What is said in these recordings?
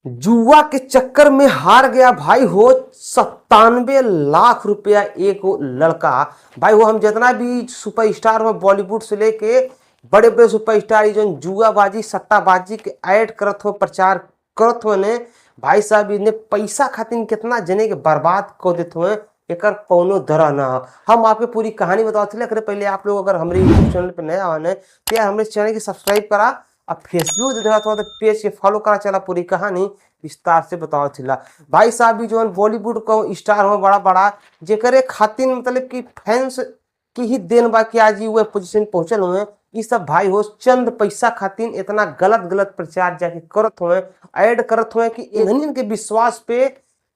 जुआ के चक्कर में हार गया भाई हो 97 लाख रुपया एक लड़का। भाई हो हम जितना भी सुपरस्टार हो बॉलीवुड से लेके बड़े बड़े सुपरस्टार जो जुआबाजी सट्टाबाजी के ऐड करत हो प्रचार करत हो ने भाई साहब इन्हें पैसा खातिर कितना जने के बर्बाद कर देते हुए एकर कौनो धरा ना हो। हम आपके पूरी कहानी बताते थे। पहले आप लोग अगर हमारे यूट्यूब चैनल पर नया आने तो यार हमारे चैनल की सब्सक्राइब करा। अब फेसबुक देख रहा था तो पेज के फॉलो करा। चला पूरी कहानी विस्तार से बताओ थिला। भाई साहब भी जो बॉलीवुड का स्टार हो बड़ा बड़ा जेकरे खातिर मतलब कि फैंस की ही देन बा कि आज वो पोजीशन पहुंचल हुए। ये सब भाई हो चंद पैसा खातिर इतना गलत गलत प्रचार जाके करत हुए ऐड करत हुए कि इन्हीं के विश्वास पे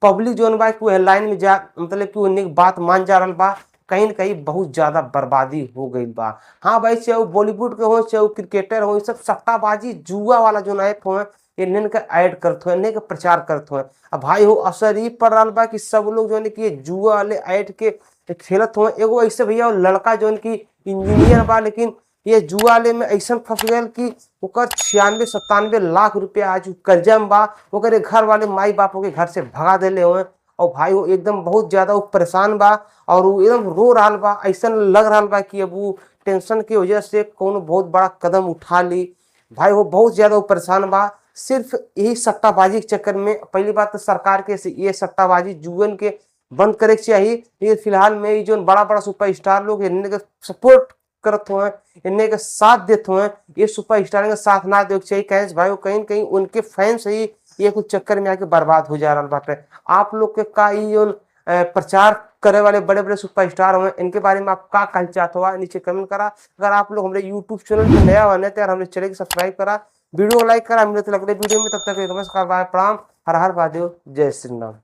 पब्लिक जो बा कि लाइन में जा मतलब कि उन्हें बात मान जा रहा बा। कहीं न कहीं बहुत ज्यादा बर्बादी हो गई बा। हाँ भाई चाहे वो बॉलीवुड के हो चाहे वो क्रिकेटर हो सब सट्टाबाजी जुआ वाला जो ऐप हो इन्हें का ऐड करते हो इन्हें का प्रचार करते हो। अब भाई हो असर ही पड़ रहा बा कि सब लोग जो है कि जुआ वाले ऐड के खेलत हो। एगो ऐसे भैया लड़का जो की इंजीनियर बा लेकिन ये जुआ वाले में ऐसा फंस गया कि ओकर 96-97 लाख रुपया आज कर्जा में बा। ओकरे घर वाले माई बापों के घर से भगा देले हुए और भाई वो एकदम बहुत ज्यादा वो परेशान बा और वो एकदम रो रहा बा। ऐसा लग रहा बा कि अब वो टेंशन की वजह से कौन बहुत बड़ा कदम उठा ली। भाई वो बहुत ज्यादा वो परेशान बा सिर्फ यही सट्टाबाजी के चक्कर में। पहली बात तो सरकार के ये सट्टाबाजी जुएन के बंद करे के चाहिए। ये फिलहाल में ये जो बड़ा बड़ा सुपर स्टार लोग इन्हें सपोर्ट करत हुए इन्हें का साथ देते हुए ये सुपर स्टार का साथ ना दे चाहिए। कहे भाई कहीं न कहीं उनके फैंस ही ये कुछ चक्कर में आके बर्बाद हो जा रहा बाटे। आप लोग के का ये प्रचार करे वाले बड़े बड़े सुपरस्टार हुए इनके बारे में आप का कहना चाहते हो नीचे कमेंट करा। अगर आप लोग हमारे यूट्यूब चैनल पे नया होने तो यार हमारे चैनल को सब्सक्राइब करा वीडियो को लाइक करा। मिलते अगले वीडियो में तब तक नमस्कार बाय प्रणाम हर हर महादेव जय श्री राम।